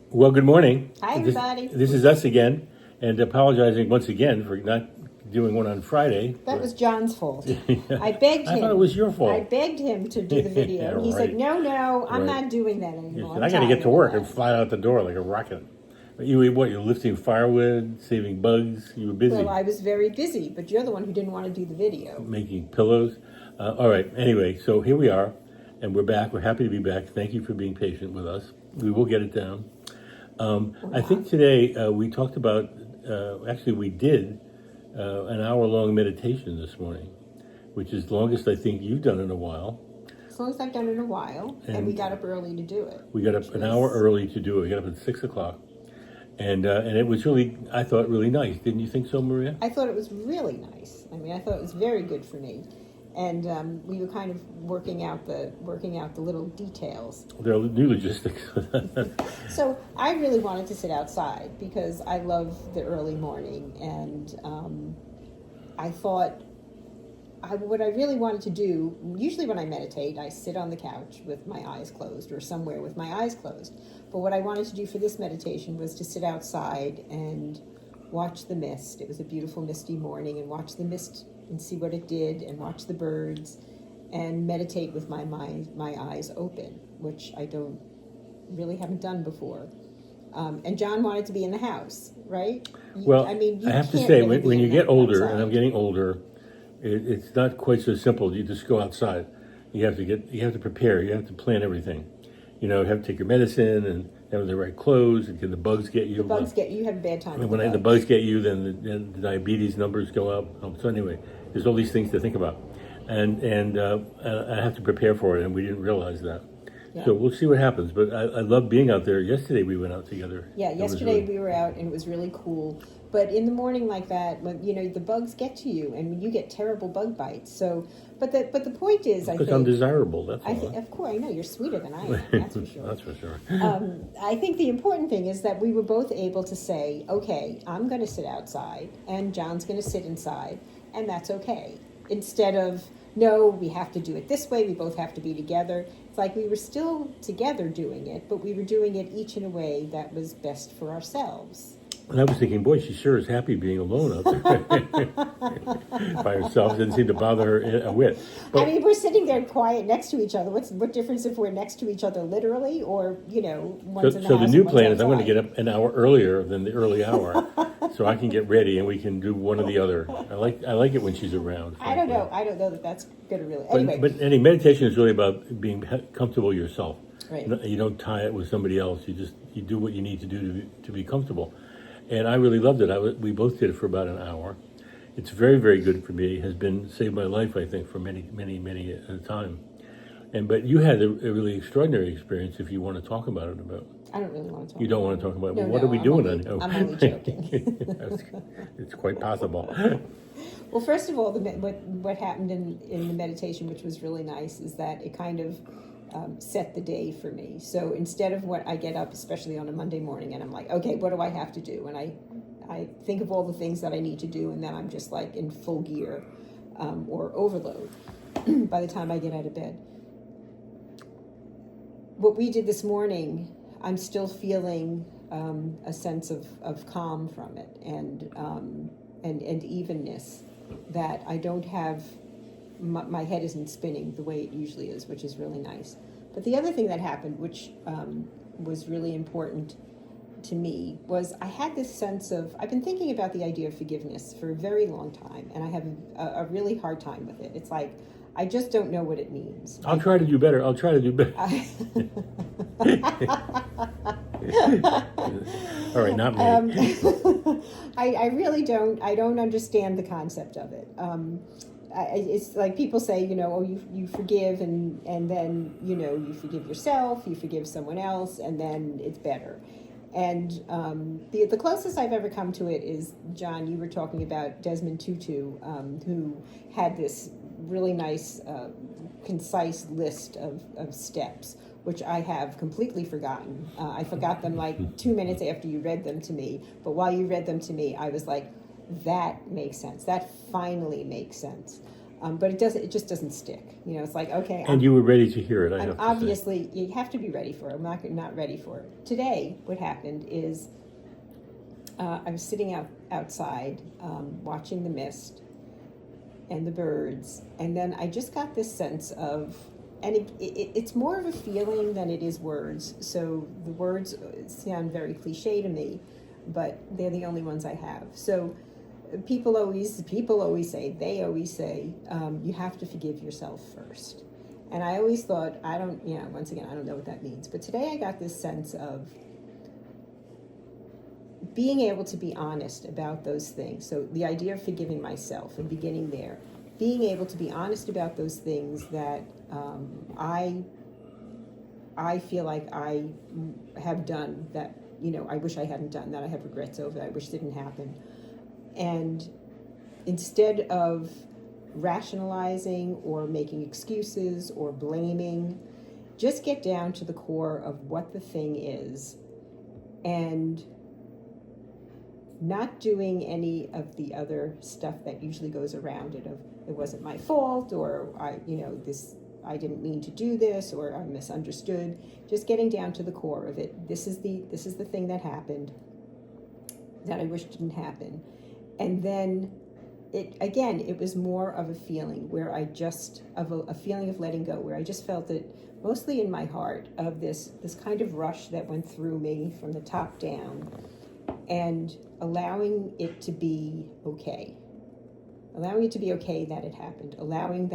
Well, good morning. Hi, everybody. This is us again, and apologizing once again for not doing one on Friday. That was John's fault. Yeah. I begged him. I thought it was your I fault. begged him to do the video. Yeah, And he said, right. no, I'm Right. not doing that He anymore. said, I'm I got to get tired to of work that." and fly out the door like a rocket. But you're lifting firewood, saving bugs. You were busy Well, I was very busy, but you're the one who didn't want to do the video. making pillows. All right. Anyway, so here we are, and we're back. We're happy to be back. Thank you for being patient with us. We will get it down. I think today we talked about, actually, we did an hour-long meditation this morning, which is the longest I think you've done in a while. As long as I've done it in a while, and we And- got up early to do it. We got up an hour early to do it. We got up at 6 o'clock, and it was really, I thought, really nice. Didn't you think so, Maria? I thought it was really nice. I mean, I thought it was very good for me. And we were kind of working out the little details. There are new logistics. So I really wanted to sit outside because I love the early morning, and I thought what I really wanted to do. Usually, when I meditate, I sit on the couch with my eyes closed or somewhere with my eyes closed. But what I wanted to do for this meditation was to sit outside and watch the mist. It was a beautiful misty morning, and watch the mist and see what it did, and watch the birds, and meditate with my eyes open, which I don't really haven't done before. And John wanted to be in the house, right? Well, I mean, you I have to can't say, really be when you in get the older, outside. and I'm getting older, it's not quite so simple. You just go outside. You have to prepare. You have to plan everything. You know, you have to take your medicine and have the right clothes. And can the bugs get you? The bugs get you. Have a bad time. And with when the bugs get you, then the diabetes numbers go up. So anyway, there's all these things to think about, and I have to prepare for it, and we didn't realize that. Yeah. So we'll see what happens. But I love being out there. Yesterday we went out together. Yeah, It was yesterday really- we were out and it was really cool. But in the morning like that, when the bugs get to you and you get terrible bug bites. So, but the point is, I because think I'm desirable. That's all. of course, I know you're sweeter than I am. That's for sure. That's for sure. I think the important thing is that we were both able to say, okay, I'm going to sit outside and John's going to sit inside, and that's okay. Instead of, no, we have to do it this way, we both have to be together. It's like we were still together doing it, but we were doing it each in a way that was best for ourselves. And I was thinking, boy, she sure is happy being alone out there by herself. Didn't seem to bother her a whit. I mean, we're sitting there quiet next to each other. What difference if we're next to each other literally, or one's in the So house the new and one's plan is I'm going to outside? get up an hour earlier than the early hour, so I can get ready and we can do one or the other. I like it when she's around. I don't frankly. know. I don't know that that's going to really. Anyway, But meditation is really about being comfortable yourself. Right. You don't tie it with somebody else. You do what you need to do to be comfortable. And I really loved it. We both did it for about an hour. It's very, very good for me. It has saved my life, I think, for many, many, many at a time. But you had a really extraordinary experience. If you want to talk about it, I don't really want to talk. you don't want to talk about. No, Well, what no, are we I'm doing only- on? I'm only joking. It's quite possible. Well, first of all, what happened in the meditation, which was really nice, is that it kind of set the day for me. So instead of what I get up, especially on a Monday morning, and I'm like, okay, what do I have to do? And I think of all the things that I need to do, and then I'm just like in full gear or overload by the time I get out of bed. What we did this morning, I'm still feeling a sense of calm from it and evenness, that I don't have, my head isn't spinning the way it usually is, which is really nice. But the other thing that happened, which was really important to me, was I had this sense of, I've been thinking about the idea of forgiveness for a very long time, and I have a really hard time with it. It's like, I just don't know what it means. I'll try to do better. All right, not me. I really don't. I don't understand the concept of it. It's like people say, you forgive and then you forgive yourself, you forgive someone else, and then it's better. And the closest I've ever come to it is, John, you were talking about Desmond Tutu, who had this really nice, concise list of steps, which I have completely forgotten. I forgot them like 2 minutes after you read them to me. But while you read them to me, I was like, that makes sense. That finally makes sense. But it just doesn't stick. It's like, okay, And you were ready to hear it, I I'm have to obviously, you have to be ready for it. I'm not ready for it. Today, what happened is I was sitting outside watching the mist and the birds, and then I just got this sense of, and it's more of a feeling than it is words. So the words sound very cliche to me, but they're the only ones I have. So people always say, you have to forgive yourself first. And I always thought, once again, I don't know what that means. But today I got this sense of being able to be honest about those things. So the idea of forgiving myself and beginning there, being able to be honest about those things that I feel like I have done that, I wish I hadn't done, that I have regrets over, that I wish didn't happen. And instead of rationalizing or making excuses or blaming, just get down to the core of what the thing is, and not doing any of the other stuff that usually goes around it, of it wasn't my fault, or I didn't mean to do this, or I misunderstood. Just getting down to the core of it. This is the thing that happened that I wish didn't happen. And then it was more of a feeling where a feeling of letting go, where I just felt it mostly in my heart, of this kind of rush that went through me from the top down, and allowing it to be okay. Allowing it to be okay that it happened. Allowing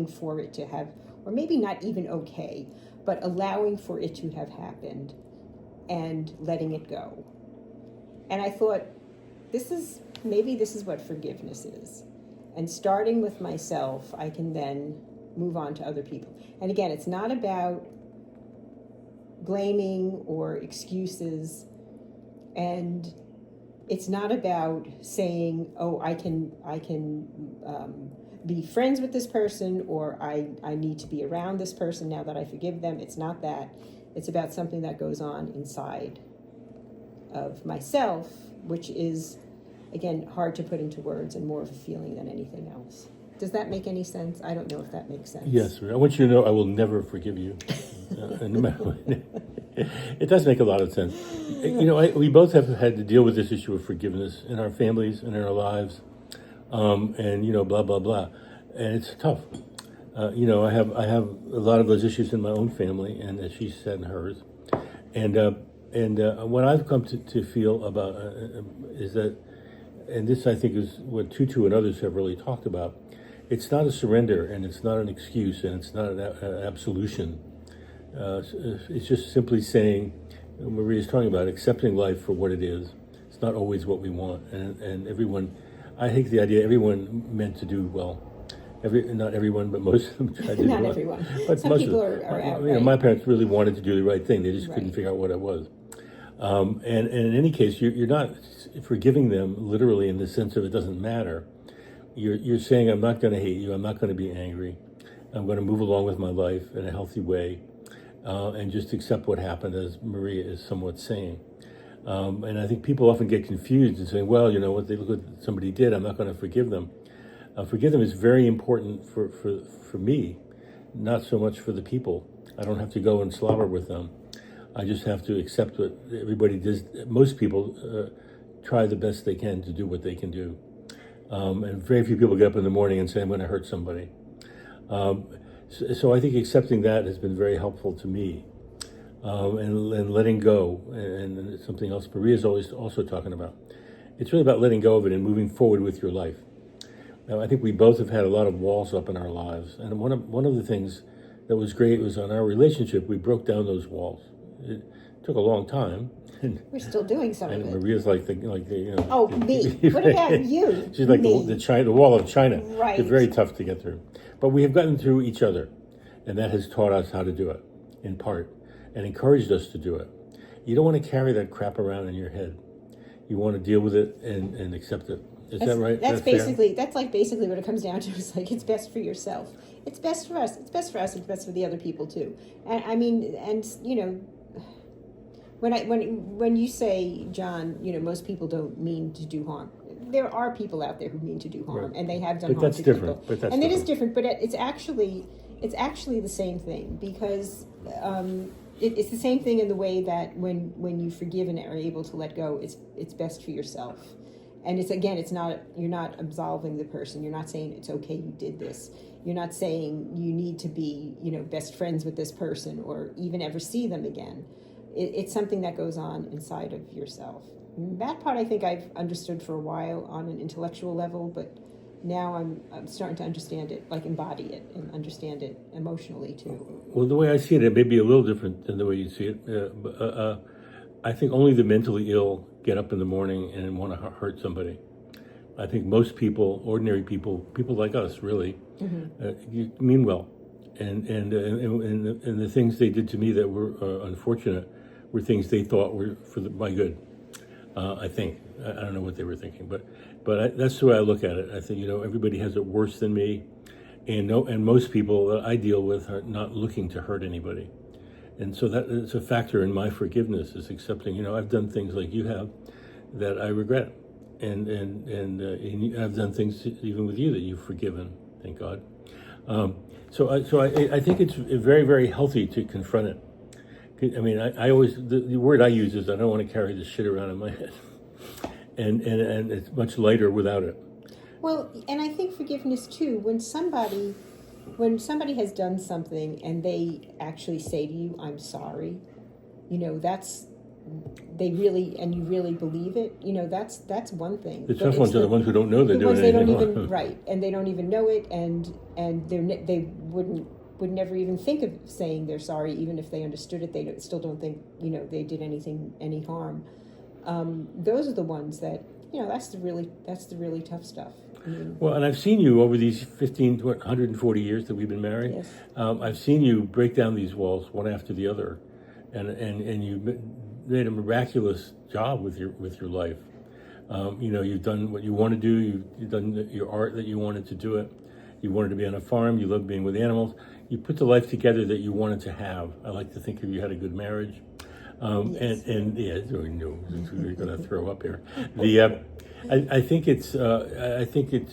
for it to have, or maybe not even okay, but allowing for it to have happened and letting it go. And I thought, maybe this is what forgiveness is. And starting with myself, I can then move on to other people. And again, it's not about blaming or excuses, and it's not about saying, oh, I can be friends with this person, or I need to be around this person now that I forgive them. It's not that. It's about something that goes on inside of myself, which is, again, hard to put into words and more of a feeling than anything else. Does that make any sense? I don't know if that makes sense. Yes, I want you to know I will never forgive you. No matter what. It does make a lot of sense. We both have had to deal with this issue of forgiveness in our families and in our lives, and blah blah blah, and it's tough. I have a lot of those issues in my own family, and as she said, in hers, and what I've come to feel about is that, and this I think is what Tutu and others have really talked about. It's not a surrender, and it's not an excuse, and it's not an absolution. It's just simply saying, Maria's talking about, accepting life for what it is. It's not always what we want, and everyone, I think the idea everyone meant to do well. Not everyone, but most of them tried to do well. Not everyone. But Some most people of them, are outright. my parents really wanted to do the right thing. They just Right. couldn't figure out what it was. And in any case, you're not forgiving them literally in the sense of it doesn't matter. You're saying, I'm not going to hate you. I'm not going to be angry. I'm going to move along with my life in a healthy way, and just accept what happened, as Maria is somewhat saying. And I think people often get confused and saying, well, what, they look what somebody did, I'm not going to forgive them. Forgive them is very important for me, not so much for the people. I don't have to go and slobber with them. I just have to accept what everybody does. Most people try the best they can to do what they can do. And very few people get up in the morning and say, I'm going to hurt somebody. So I think accepting that has been very helpful to me. And letting go, and it's something else Maria's always also talking about. It's really about letting go of it and moving forward with your life. Now, I think we both have had a lot of walls up in our lives. And one of the things that was great was on our relationship, we broke down those walls. It took a long time. We're still doing some of And it. Maria's like the Oh, me. What about you? She's like Me. the wall of China. Right. It's very tough to get through. But we have gotten through each other, and that has taught us how to do it, in part, and encouraged us to do it. You don't want to carry that crap around in your head. You want to deal with it and accept it. Is that right? That's fair? basically what it comes down to. It's like, it's best for yourself. It's best for us. It's best for us. It's best for the other people too. And I mean, when you say, John, most people don't mean to do harm. there are people out there who mean to do harm, Right. and they have done But harm that's to different. people. But that's and it is different. different, but it's actually the same thing, because it's the same thing in the way that when you forgive and are able to let go, it's best for yourself. And it's not, you're not absolving the person. You're not saying it's okay you did this. You're not saying you need to be, best friends with this person or even ever see them again. It's something that goes on inside of yourself. And that part I think I've understood for a while on an intellectual level, but now I'm starting to understand it, like embody it and understand it emotionally too. Well, the way I see it may be a little different than the way you see it. I think only the mentally ill get up in the morning and want to hurt somebody. I think most people, ordinary people like us, really, you mean well, and the things they did to me that were unfortunate were things they thought were for my good. I think I don't know what they were thinking, but that's the way I look at it. I think everybody has it worse than me, and most people that I deal with are not looking to hurt anybody. And so that is a factor in my forgiveness, is accepting, I've done things like you have that I regret. And I've done things even with you that you've forgiven, thank God. So I think it's very, very healthy to confront it. I mean, I always, the word I use is I don't want to carry this shit around in my head. And it's much lighter without it. Well, and I think forgiveness too, when somebody has done something and they actually say to you, I'm sorry, that's, and you really believe it, that's one thing. The tough ones are the ones who don't know they're doing anything wrong. Right, and they don't even know it, and they would never even think of saying they're sorry, even if they understood it. They still don't think, they did any harm. Those are the ones that, that's the really tough stuff. Well, and I've seen you over these 140 years that we've been married. Yes. I've seen you break down these walls one after the other, and you made a miraculous job with your life. You've done what you want to do. You've done your art that you wanted to do it. You wanted to be on a farm. You loved being with animals. You put the life together that you wanted to have. I like to think of you had a good marriage. Yes. And yeah, no, we're going to throw up here. I think it's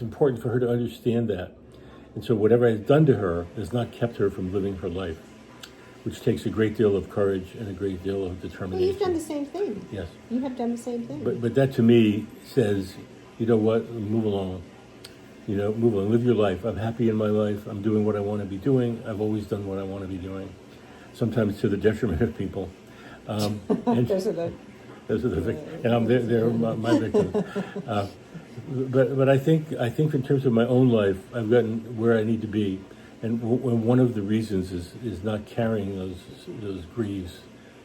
important for her to understand that, and so whatever I've done to her has not kept her from living her life, which takes a great deal of courage and a great deal of determination. Well, you've done the same thing. Yes. You have done the same thing. But that to me says, you know what, move along. Move on, live your life. I'm happy in my life. I'm doing what I want to be doing. I've always done what I want to be doing, sometimes to the detriment of people. And Those are the victims, and they're my victims. But I think in terms of my own life, I've gotten where I need to be, and one of the reasons is not carrying those griefs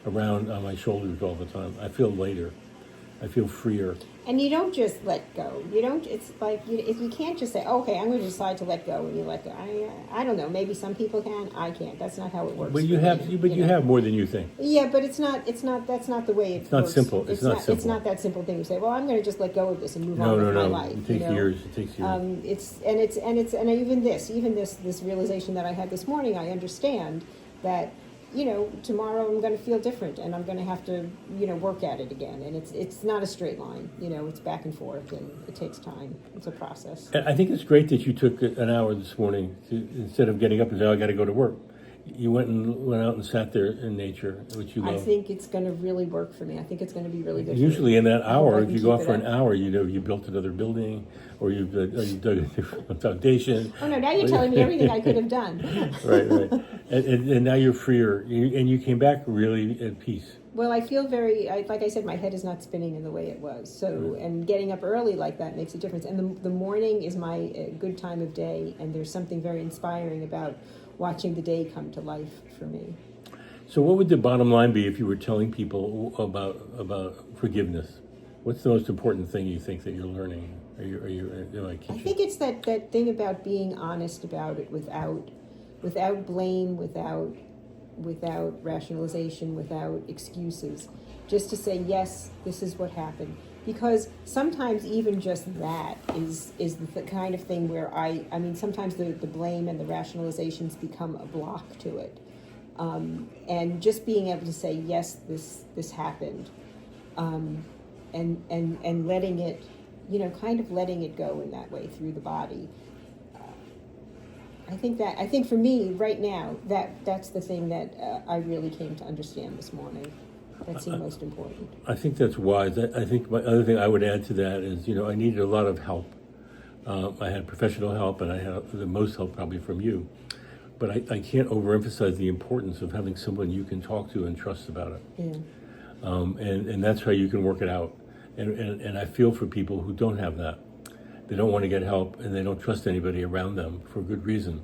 around on my shoulders all the time. I feel lighter. I feel freer. And you don't just let go. You don't. It's like if you can't just say, okay, I'm going to decide to let go, and you let go. I don't know. Maybe some people can. I can't. That's not how it works. But you have more than you think. Yeah, but it's not. That's not the way it works. Not simple. It's not simple. It's not that simple thing. You say, well, I'm going to just let go of this and move No, on with my no. life. It takes years. It takes years. Even this realization that I had this morning, I understand that. Tomorrow I'm going to feel different, and I'm going to have to, work at it again. And it's not a straight line. It's back and forth, and it takes time. It's a process. I think it's great that you took an hour this morning instead of getting up and saying, I got to go to work. You went out and sat there in nature, which you love. I think it's going to really work for me. I think it's going to be really good. Usually in that hour, if you go keep out for it an hour, you built another building, or you dug a foundation. Oh no! Now you're telling me everything I could have done. Right. And now you're freer, and you came back really at peace. Well, I feel like I said, my head is not spinning in the way it was. So, and getting up early like that makes a difference. And the morning is my good time of day, and there's something very inspiring about watching the day come to life for me. So what would the bottom line be if you were telling people about forgiveness? What's the most important thing you think that you're learning? I think it's that thing about being honest about it without blame, without rationalization, without excuses. Just to say, yes, this is what happened. Because sometimes even just that is the kind of thing where sometimes the blame and the rationalizations become a block to it. And just being able to say, yes, this happened, and letting it, kind of letting it go in that way through the body. I think for me right now that's the thing that I really came to understand this morning. That seemed most important. I think that's wise. I think my other thing I would add to that is, I needed a lot of help. I had professional help, and I had the most help probably from you. But I can't overemphasize the importance of having someone you can talk to and trust about it. Yeah. And that's how you can work it out. And I feel for people who don't have that. They don't want to get help, and they don't trust anybody around them for good reason.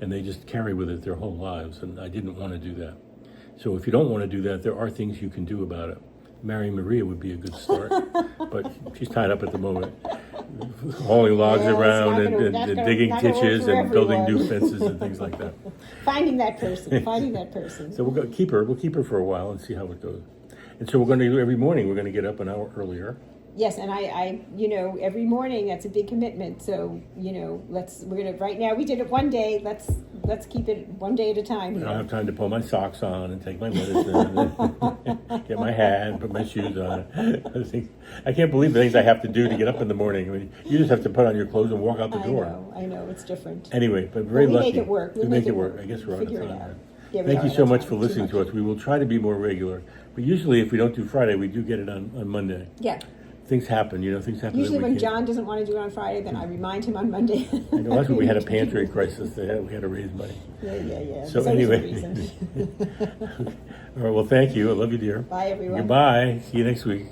And they just carry with it their whole lives, and I didn't want to do that. So if you don't want to do that, there are things you can do about it. Marrying Maria would be a good start, but she's tied up at the moment, hauling logs Yeah, it's around not and, gonna- and, not and gonna- digging not gonna work ditches for and building new everyone. fences and things like that. Finding that person. So we'll keep her. We'll keep her for a while and see how it goes. And so we're going to do every morning. We're going to get up an hour earlier. Yes, and I every morning that's a big commitment. So we're gonna right now we did it one day. Let's keep it one day at a time. I don't Here. have time to pull my socks on and take my medicine, get my hat, and put my shoes on. I can't believe the things I have to do to get up in the morning. I mean, you just have to put on your clothes and walk out the door. I know, it's different. Anyway, but very we lucky. make it work. We make it work. I guess we're on Figure it time. out. Then. Yeah, we Thank are you so on much time. for Too listening to much. us. We will try to be more regular. But usually, if we don't do Friday, we do get it on Monday. Yeah. Things happen, things happen. Usually that when we can't. John doesn't want to do it on Friday, then I remind him on Monday. I know that's when we had a pantry crisis. We had to raise money. Yeah. So There's always a anyway. reason. All right, well, thank you. I love you, dear. Bye, everyone. Goodbye. See you next week.